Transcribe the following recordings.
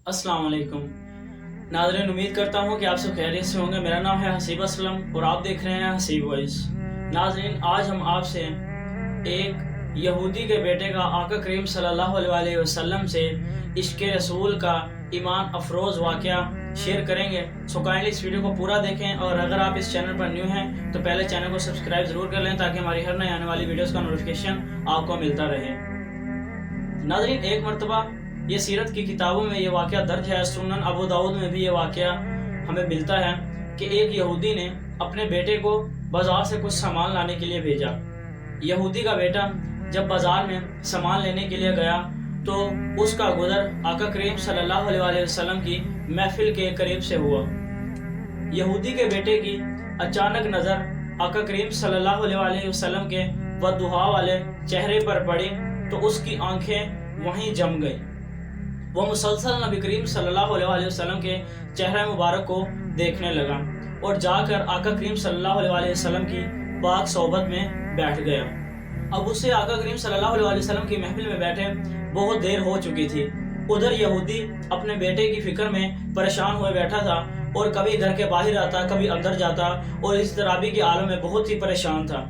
अस्सलाम वालेकुम नाज़रीन, उम्मीद करता हूँ कि आप सब खैरियत से होंगे। मेरा नाम है हसीब असलम और आप देख रहे हैं हसीब वॉइस। नाज़रीन, आज हम आपसे एक यहूदी के बेटे का आका करीम सल्लल्लाहु अलैहि वसल्लम से इश्क़ रसूल का ईमान अफरोज़ वाक़या शेयर करेंगे। सो काइंडली इस वीडियो को पूरा देखें, और अगर आप इस चैनल पर न्यू हैं तो पहले चैनल को सब्सक्राइब ज़रूर कर लें ताकि हमारी हर नई आने वाली वीडियोज़ का नोटिफिकेशन आपको मिलता रहे। नाज़रीन, एक मरतबा ये सीरत की किताबों में ये वाक़या दर्ज है, सुनन अबू दाऊद में भी ये वाक़या हमें मिलता है कि एक यहूदी ने अपने बेटे को बाज़ार से कुछ सामान लाने के लिए भेजा। यहूदी का बेटा जब बाज़ार में सामान लेने के लिए गया तो उसका गुज़र आका करीम सल्लल्लाहु अलैहि वसल्लम की महफिल के करीब से हुआ। यहूदी के बेटे की अचानक नज़र आका करीम सल्लल्लाहु अलैहि वसल्लम के वद्दुहा वाले चेहरे पर पड़ी तो उसकी आंखें वहीं जम गई। वो मुसलसल नबी करीम सल्लल्लाहु अलैहि वसल्लम के चेहरे मुबारक को देखने लगा और जाकर आका करीम सल्लल्लाहु अलैहि वसल्लम की पाक सोहबत में बैठ गया। अब उसे आका करीम सल्लल्लाहु अलैहि वसल्लम की महफिल में बैठे बहुत देर हो चुकी थी। उधर यहूदी अपने बेटे की फिक्र में परेशान हुए बैठा था और कभी घर के बाहर आता, कभी अंदर जाता और इस तराबी के आलम में बहुत ही परेशान था।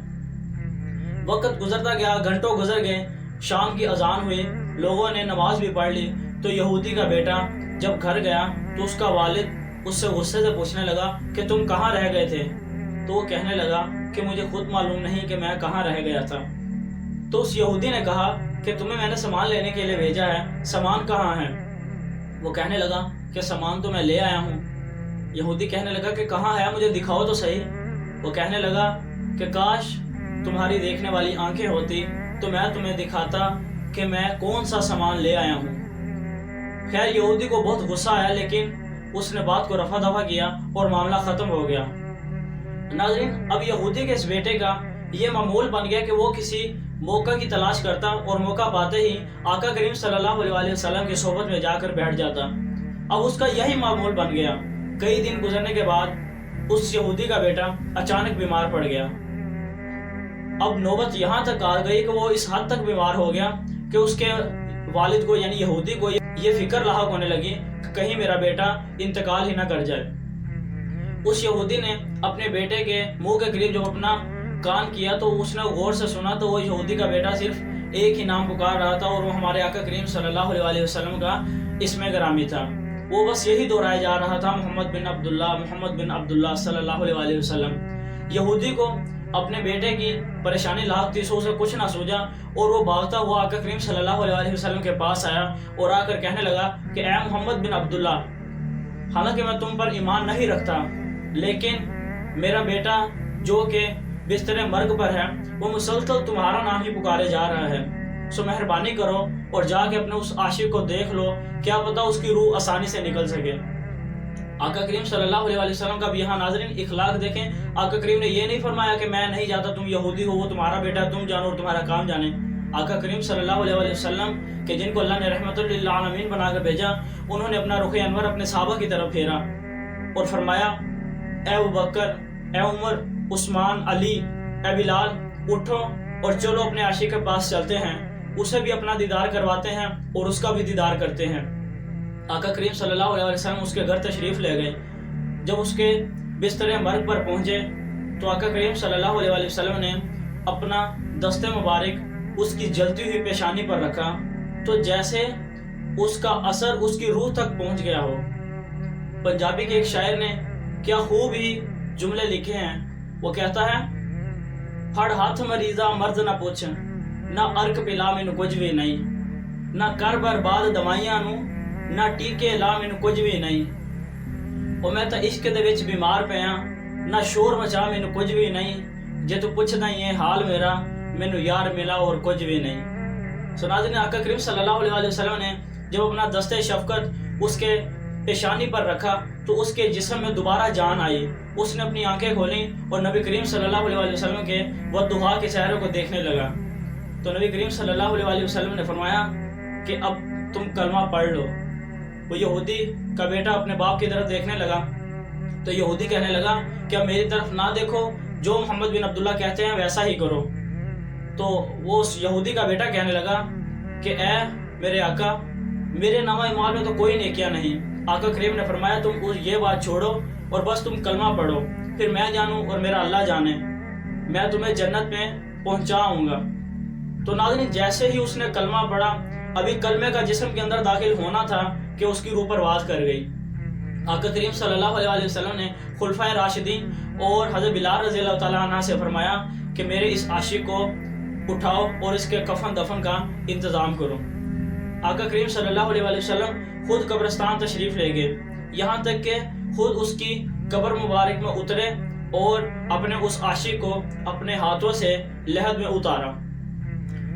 वक्त गुजरता गया, घंटों गुजर गए, शाम की अजान हुई, लोगों ने नमाज भी पढ़ ली। तो यहूदी का बेटा जब घर गया तो उसका वालिद उससे गुस्से से पूछने लगा कि तुम कहाँ रह गए थे। तो वो कहने लगा कि मुझे खुद मालूम नहीं कि मैं कहाँ रह गया था। तो उस यहूदी ने कहा कि तुम्हें मैंने सामान लेने के लिए भेजा है, सामान कहाँ है। वो कहने लगा कि सामान तो मैं ले आया हूँ। यहूदी कहने लगा कि कहाँ है, मुझे दिखाओ तो सही। वो कहने लगा कि काश तुम्हारी देखने वाली आंखें होती तो मैं तुम्हें दिखाता कि मैं कौन सा सामान ले आया हूँ। खैर, यहूदी को बहुत गुस्सा आया, लेकिन उसने बात को रफा दफा किया और मामला ख़त्म हो गया। नाज़रीन, अब यहूदी के इस बेटे का ये मामूल बन गया कि वो किसी मौका की तलाश करता और मौका पाते ही आका करीम सल्लल्लाहु अलैहि वसल्लम की सोहबत में जाकर बैठ जाता। अब उसका यही मामूल बन गया। कई दिन गुजरने के बाद उस यहूदी का बेटा अचानक बीमार पड़ गया। अब नौबत यहाँ तक आ गई कि वो इस हद तक बीमार हो गया कि उसके वालिद को यानी यहूदी को ये फिक्र लाहक होने लगी कि कहीं मेरा बेटा इंतकाल ही ना कर जाए। उस यहूदी ने अपने बेटे के मुंह के करीब जब अपना कान किया तो उसने गौर से सुना तो वो यहूदी का बेटा सिर्फ एक ही नाम पुकार रहा था और वो हमारे आका करीम सल्लल्लाहु अलैहि वसल्लम का इसमें गिरामी था। वो बस यही दोहराया जा रहा था, मोहम्मद बिन अब्दुल्लाह सल्लल्लाहु अलैहि वसल्लम। यहूदी को अपने बेटे की परेशानी लाख थी, सो उसे कुछ ना सूझा और वो भागता हुआ आका करीम सल्लल्लाहु अलैहि वसल्लम के पास आया और आकर कहने लगा कि ऐ मोहम्मद बिन अब्दुल्ला, हालांकि मैं तुम पर ईमान नहीं रखता, लेकिन मेरा बेटा जो कि बिस्तर मर्ग पर है वो मुसलसल तुम्हारा नाम ही पुकारे जा रहा है। सो मेहरबानी करो और जाके अपने उस आशिक को देख लो, क्या पता उसकी रूह आसानी से निकल सके। आका करीम सल्लल्लाहु अलैहि वसल्लम का भी यहाँ नाज़रीन इखलाक देखें। आका करीम ने ये नहीं फरमाया कि मैं नहीं जाता, तुम यहूदी हो, वो तुम्हारा बेटा, तुम जानो और तुम्हारा काम जाने। आका करीम सल्लल्लाहु अलैहि वसल्लम के जिनको अल्लाह ने रहमतुल लिल आलमीन बनाकर भेजा, उन्होंने अपना रुख अनवर अपने सहाबा की तरफ फेरा और फरमाया, ए अबू बकर, ए उमर, उस्मान, अली, ए बिलाल, उठो और चलो अपने आशिक के पास चलते हैं, उसे भी अपना दीदार करवाते हैं और उसका भी दीदार करते हैं। आका करीम सल्लल्लाहु अलैहि वसल्लम उसके घर तशरीफ़ ले गए। जब उसके बिस्तर मर्ग पर पहुँचे तो आका करीम सल्लल्लाहु अलैहि वसल्लम ने अपना दस्ते मुबारक उसकी जलती हुई पेशानी पर रखा तो जैसे उसका असर उसकी रूह तक पहुँच गया हो। पंजाबी के एक शायर ने क्या खूब ही जुमले लिखे हैं। वो कहता है, फड़ हाथ मरीजा मर्ज ना पूछ, ना अर्क पिला मैनू कुछ भी नहीं, ना कर बर्बाद दवाइयां नू, ना टीके ला मैनू कुछ भी नहीं। और मैं तो इश्क दे विच बीमार पिया, ना शोर मचा मैनू कुछ भी नहीं, जे तू पुछदा ही है हाल मेरा, मैनू यार मिला और कुछ भी नहीं। सो नाज़रीन, आका करीम सल्लल्लाहु अलैहि वसल्लम ने जब अपना दस्ते शफकत उसके पेशानी पर रखा तो उसके जिस्म में दोबारा जान आई। उसने अपनी आंखें खोली और नबी करीम सल्लल्लाहु अलैहि वसल्लम के वद्दुहा के चेहरे को देखने लगा। तो नबी करीम सल्लल्लाहु अलैहि वसल्लम ने फरमाया कि अब तुम कलमा पढ़ लो। वो यहूदी का बेटा अपने बाप की तरफ देखने लगा तो यहूदी कहने लगा कि अब मेरी तरफ ना देखो, जो मोहम्मद बिन अब्दुल्ला कहते हैं वैसा ही करो। तो वो उस यहूदी का बेटा कहने लगा कि ए मेरे आका, میرے नामा माल में तो कोई नेकियां नहीं। आका करीम ने फरमाया तुम ये बात छोड़ो और बस तुम कलमा पढ़ो, फिर मैं जानूं और मेरा अल्लाह जाने, मैं तुम्हें जन्नत में पहुंचाऊंगा। तो नाज़रीन, जैसे ही उसने कलमा पढ़ा, अभी कलमे का जिस्म के अंदर दाखिल होना था कि उसकी रूह परवाज कर गई। आका करीम सल्लल्लाहु अलैहि वसल्लम ने खुलफाए राशिदीन और हज़रत बिलाल रज़ी अल्लाह तआला अन्हु से फरमाया कि मेरे इस आशिक को उठाओ और इसके कफन दफन का इंतज़ाम करो। आका करीम सल्लल्लाहु अलैहि वसल्लम खुद कब्रिस्तान तशरीफ़ ले गए, यहाँ तक कि खुद उसकी कब्र मुबारक में उतरे और अपने उस आशिक को अपने हाथों से लहद में उतारा।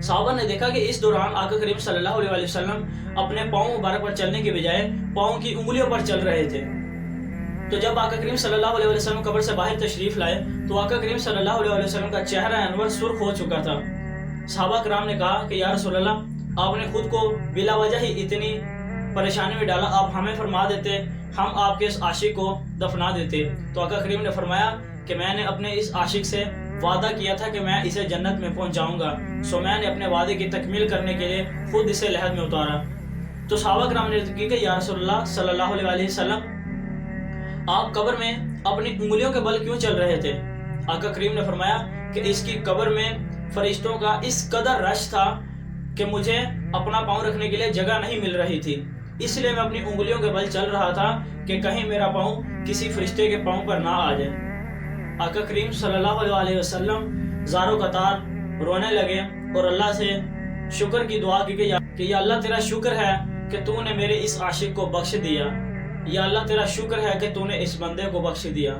साहबा ने देखा कि इस दौरान आका करीम सल्लल्लाहु अलैहि वसल्लम अपने पाँव मुबारक पर चलने के बजाय पाँव की उंगलियों पर चल रहे थे। तो जब आका करीम सल्लल्लाहु अलैहि वसल्लम कब्र से बाहर तशरीफ लाए तो आका करीम सल्लल्लाहु अलैहि वसल्लम का चेहरा अनवर सुर्ख हो चुका था। साहबा कराम ने कहा कि या रसूल अल्लाह, आपने खुद को बिला वजह ही इतनी परेशानी में डाला, आप हमें फरमा देते, हम आपके इस आशिक को दफना देते। तो आका करीम ने फरमाया कि मैंने अपने इस आशिक से वादा किया था कि मैं इसे जन्नत में पहुंचाऊंगा, सो मैंने अपने वादे की तकमील करने के लिए खुद इसे लहद में उतारा। तो सहाबा कराम ने की कि या रसूलुल्लाह सल्लल्लाहु अलैहि वसल्लम, आप कब्र में अपनी उंगलियों के बल क्यों चल रहे थे? आका करीम ने फरमाया कि इसकी कब्र में फरिश्तों का इस कदर रश था कि मुझे अपना पाँव रखने के लिए जगह नहीं मिल रही थी, इसलिए मैं अपनी उंगलियों के बल चल रहा था कि कहीं मेरा पाँव किसी फरिश्ते के पाँव पर ना आ जाए। आका करीम सल्लल्लाहु अलैहि वसल्लम ज़ारो कतार रोने लगे और अल्लाह से शुक्र की दुआ की कि या अल्लाह, तेरा शुक्र है कि तूने मेरे इस आशिक को बख्श दिया, या अल्लाह तेरा शुक्र है कि तूने इस बंदे को बख्श दिया।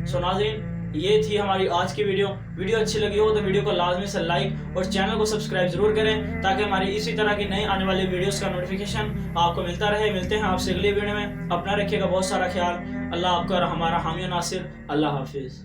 सो नाज़रीन, ये थी हमारी आज की वीडियो अच्छी लगी हो तो वीडियो को लाजमी से लाइक और चैनल को सब्सक्राइब जरूर करें ताकि हमारी इसी तरह की नई आने वाली वीडियोस का नोटिफिकेशन आपको मिलता रहे। मिलते हैं आपसे अगली वीडियो में। अपना रखिएगा बहुत सारा ख्याल। अल्लाह आपका और हमारा हामी नासिर। अल्लाह हाफिज़।